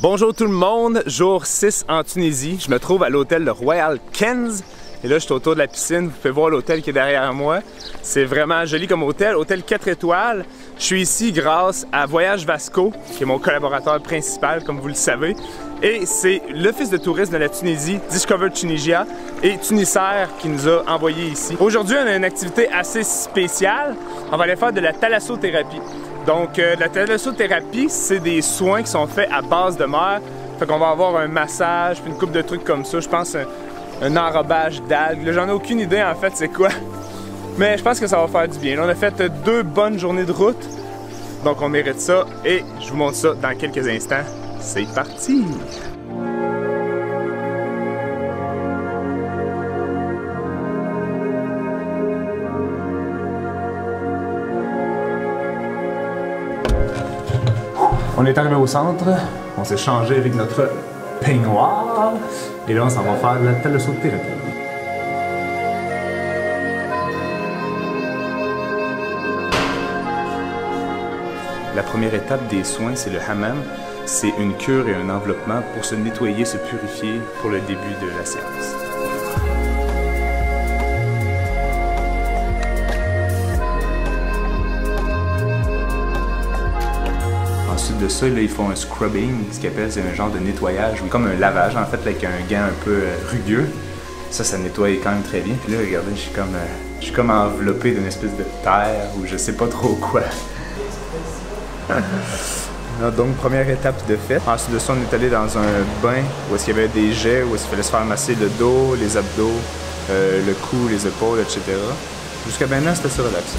Bonjour tout le monde, jour 6 en Tunisie. Je me trouve à l'hôtel de Royal Kenz. Et là, je suis autour de la piscine. Vous pouvez voir l'hôtel qui est derrière moi. C'est vraiment joli comme hôtel, hôtel 4 étoiles. Je suis ici grâce à Voyage Vasco, qui est mon collaborateur principal, comme vous le savez. Et c'est l'Office de tourisme de la Tunisie, Discover Tunisia, et Tunisair qui nous a envoyés ici. Aujourd'hui, on a une activité assez spéciale. On va aller faire de la thalassothérapie. Donc, la thalassothérapie, c'est des soins qui sont faits à base de mer. Fait qu'on va avoir un massage, puis une couple de trucs comme ça. Je pense un enrobage d'algues. J'en ai aucune idée en fait c'est quoi. Mais je pense que ça va faire du bien. Là, on a fait 2 bonnes journées de route. Donc on mérite ça. Et je vous montre ça dans quelques instants. C'est parti! On est arrivé au centre, on s'est changé avec notre peignoir et là on s'en va faire de la thalassothérapie. La première étape des soins, c'est le hammam. C'est une cure et un enveloppement pour se nettoyer, se purifier pour le début de la séance. Ensuite de ça, là, ils font un scrubbing, ce qu'ils appellent, c'est un genre de nettoyage, comme un lavage en fait, avec un gant un peu rugueux. Ça nettoie quand même très bien. Puis là, regardez, je suis comme enveloppé d'une espèce de terre ou je sais pas trop quoi. Donc, première étape de fait. Ensuite de ça, on est allé dans un bain où est-ce qu'il y avait des jets, où est-ce qu'il fallait se faire masser le dos, les abdos, le cou, les épaules, etc. Jusqu'à maintenant, c'était assez relaxé.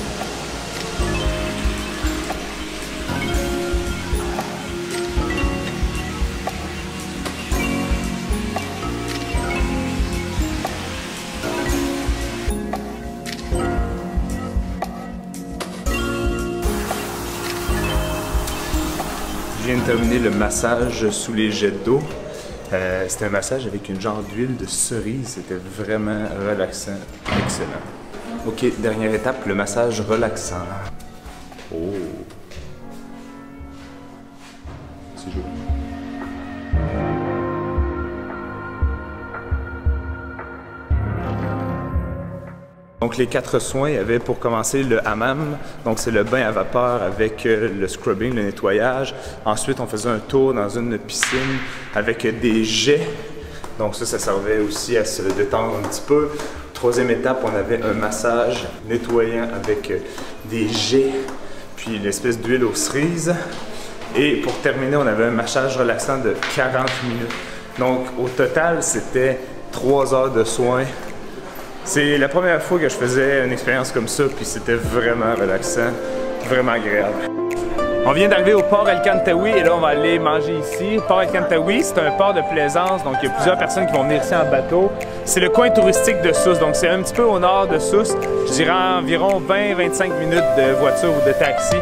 Je viens de terminer le massage sous les jets d'eau. C'était un massage avec une genre d'huile de cerise. C'était vraiment relaxant. Excellent. Ok, dernière étape, le massage relaxant. Oh! C'est joli. Donc les 4 soins, il y avait pour commencer le hammam, donc c'est le bain à vapeur avec le scrubbing, le nettoyage. Ensuite, on faisait un tour dans une piscine avec des jets. Donc ça servait aussi à se détendre un petit peu. Troisième étape, on avait un massage nettoyant avec des jets, puis une espèce d'huile aux cerises. Et pour terminer, on avait un massage relaxant de 40 minutes. Donc au total, c'était 3 heures de soins. C'est la première fois que je faisais une expérience comme ça, puis c'était vraiment relaxant, vraiment agréable. On vient d'arriver au port El Kantaoui et là on va aller manger ici. Le port El Kantaoui, c'est un port de plaisance, donc il y a plusieurs personnes qui vont venir ici en bateau. C'est le coin touristique de Sousse, donc c'est un petit peu au nord de Sousse. Je dirais environ 20-25 minutes de voiture ou de taxi.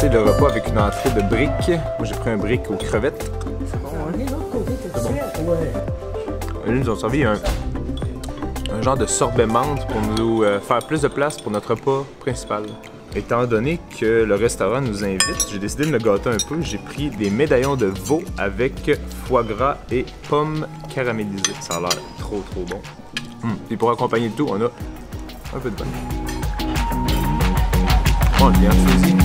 Le repas avec une entrée de briques. Moi j'ai pris un brick aux crevettes. C'est bon, hein? C'est bon. Là, ils nous ont servi un genre de sorbet menthe pour nous faire plus de place pour notre repas principal. Étant donné que le restaurant nous invite, j'ai décidé de me gâter un peu. J'ai pris des médaillons de veau avec foie gras et pommes caramélisées. Ça a l'air trop bon. Et pour accompagner le tout, on a un peu de pain. Bon, bien choisi.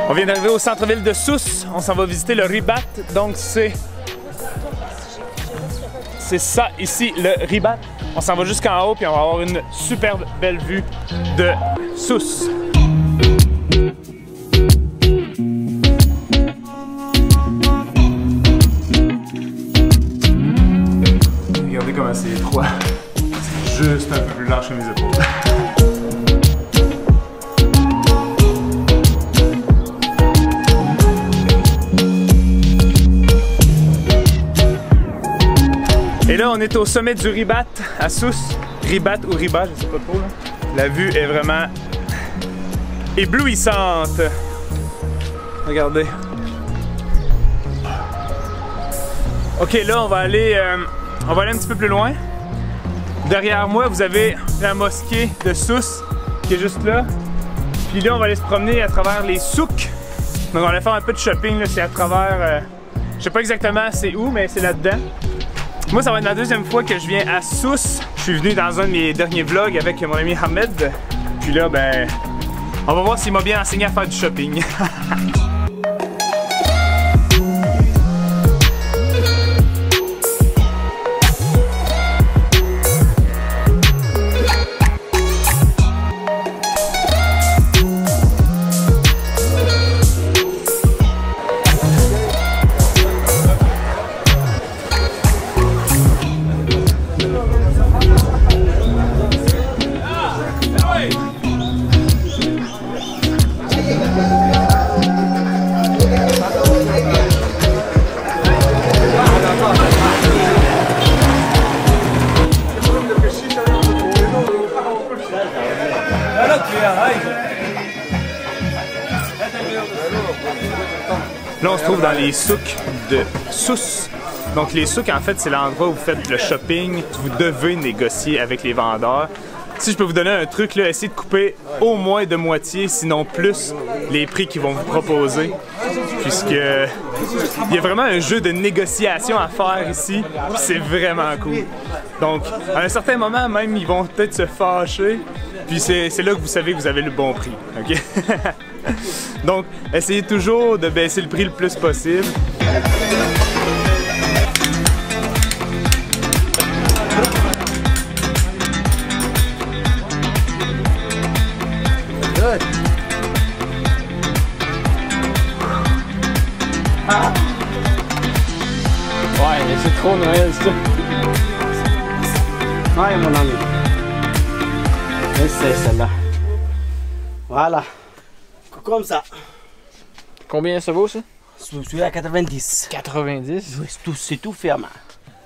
On vient d'arriver au centre-ville de Sousse. On s'en va visiter le Ribat. Donc c'est ça ici, le Ribat. On s'en va jusqu'en haut puis on va avoir une superbe belle vue de Sousse. Regardez comment c'est étroit. C'est juste un peu plus large que mes épaules. on est au sommet du Ribat à Sousse. Ribat ou Ribat, je sais pas trop là. La vue est vraiment éblouissante. Regardez. Ok, là on va aller un petit peu plus loin. Derrière moi, vous avez la mosquée de Sousse qui est juste là. Puis là, on va aller se promener à travers les souks. Donc on va aller faire un peu de shopping, c'est à travers... je sais pas exactement c'est où, mais c'est là-dedans. Moi, ça va être la deuxième fois que je viens à Sousse. Je suis venu dans un de mes derniers vlogs avec mon ami Ahmed. Puis là, ben, on va voir s'il m'a bien enseigné à faire du shopping. Là, on se trouve dans les souks de Sousse. Donc, les souks, en fait, c'est l'endroit où vous faites le shopping. Vous devez négocier avec les vendeurs. Si je peux vous donner un truc, là, essayez de couper au moins de moitié, sinon plus, les prix qu'ils vont vous proposer. Puisque il y a vraiment un jeu de négociation à faire ici, puis c'est vraiment cool. Donc, à un certain moment, même, ils vont peut-être se fâcher, puis c'est là que vous savez que vous avez le bon prix, ok? Donc, essayez toujours de baisser le prix le plus possible. Ouais, mais c'est trop Noël, ça. Ouais, mon ami. C'est celle-là. Voilà. Comme ça. Combien ça vaut, ça? Celui-là à 90. 90? Oui, c'est tout ferme.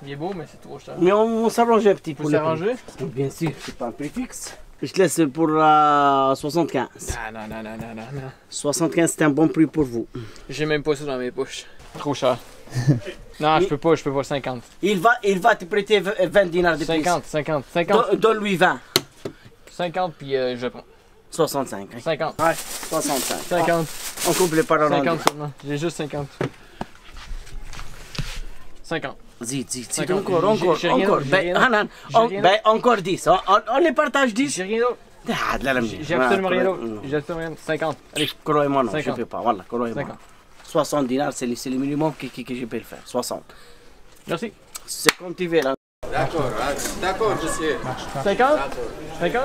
Il est beau, mais c'est trop cher. Mais on s'arrange un petit peu. Faut s'arranger? Bien sûr, c'est pas un prix fixe. Je te laisse pour 75. Ah, non, non, non, non, non, non. 75, c'est un bon prix pour vous. J'ai même pas ça dans mes poches. Trop cher. Non, je peux pas 50. Il va te prêter 20 dinars de plus. 50. Donne-lui 20. 50 puis je prends. 65. 50. Ouais, 65. 50. On coupe les paroles. 50 seulement. J'ai juste 50. 50. Dis, Encore. J'ai rien encore. Ben, encore 10. On les partage 10. J'ai rien d'autre. Ah, de la lamine. J'ai absolument rien d'autre. J'ai absolument rien. 50. Allez. Croyez-moi, non, 50. je ne peux pas. Voilà, croyez-moi. 50. 60 dinars, c'est le minimum que je peux le faire. 60. Merci. C'est comme tu veux, là. D'accord, monsieur. 50? 50?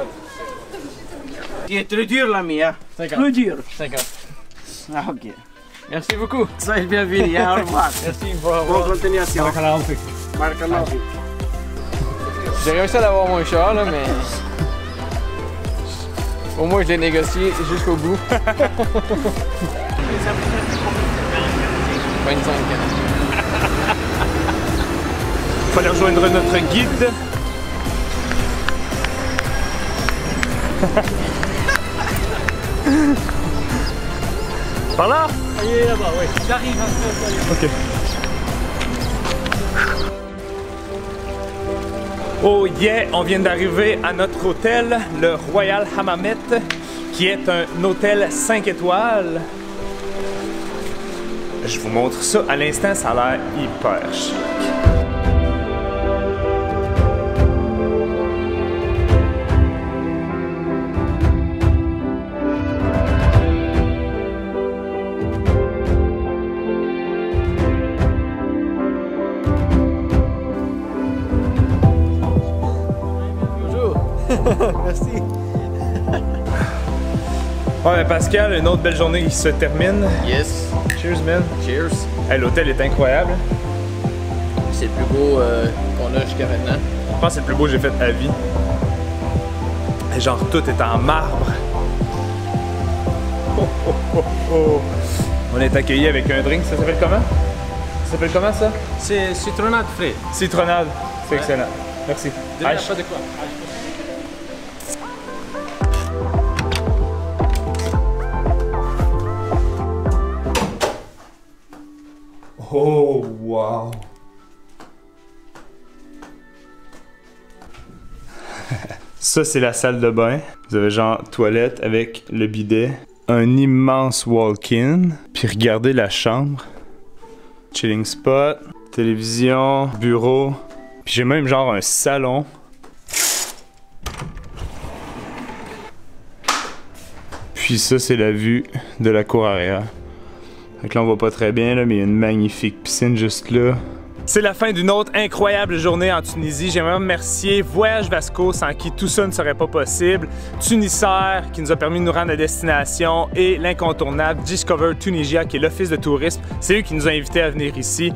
Tu es très dur, l'ami, hein? 50. Très dur. 50. Ah, ok. Merci beaucoup. Soyez le bienvenu, hein? Au revoir. Merci. Bonne continuation. Barakallahu. J'ai réussi à l'avoir moins cher, là, mais... Au moins, je l'ai négocié jusqu'au bout. 25. Fallait rejoindre notre guide. Par là? Il est là-bas, oui. J'arrive un peu. Ok. Oh yeah, on vient d'arriver à notre hôtel, le Royal Hammamet, qui est un hôtel 5 étoiles. Je vous montre ça à l'instant, ça a l'air hyper chic. Merci. Ouais, Pascal, une autre belle journée qui se termine. Yes. Cheers, man. Cheers. Hey, l'hôtel est incroyable. C'est le plus beau qu'on a jusqu'à maintenant. Je pense que c'est le plus beau que j'ai fait à vie. Et genre, tout est en marbre. Oh, oh, oh, oh. On est accueillis avec un drink. Ça s'appelle comment? Ça s'appelle comment, ça? C'est citronnade frais. Citronnade. C'est excellent. Merci. Pas de quoi. Oh, wow! Ça, c'est la salle de bain. Vous avez genre toilette avec le bidet. Un immense walk-in. Puis regardez la chambre. Chilling spot. Télévision. Bureau. Puis j'ai même genre un salon. Puis ça, c'est la vue de la cour arrière. Fait que là, on voit pas très bien, là, mais il y a une magnifique piscine juste là. C'est la fin d'une autre incroyable journée en Tunisie. J'aimerais remercier Voyage Vasco, sans qui tout ça ne serait pas possible, Tunisair, qui nous a permis de nous rendre à destination, et l'incontournable Discover Tunisia, qui est l'office de tourisme. C'est eux qui nous ont invités à venir ici.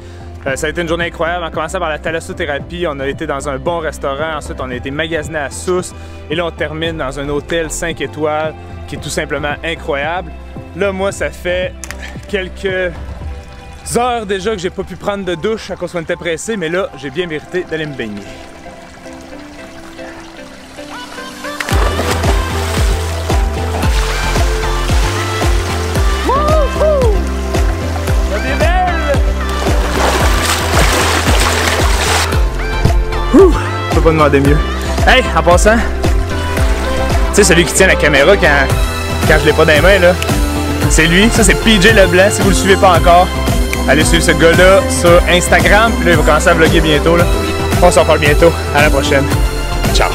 Ça a été une journée incroyable. On commençait par la thalassothérapie, on a été dans un bon restaurant, ensuite on a été magasiné à Sousse, et là on termine dans un hôtel 5 étoiles qui est tout simplement incroyable. Là, moi, ça fait quelques heures déjà que j'ai pas pu prendre de douche à cause qu'on était pressé, mais là, j'ai bien mérité d'aller me baigner. Wouhou! La vie est belle! Ouh! Je peux pas demander mieux. Hey, en passant, tu sais, celui qui tient la caméra quand je l'ai pas dans les mains, là, c'est lui. Ça, c'est PJ Leblanc. Si vous le suivez pas encore, allez suivre ce gars-là sur Instagram. Puis là, il va commencer à vlogger bientôt, là. On s'en parle bientôt. À la prochaine. Ciao!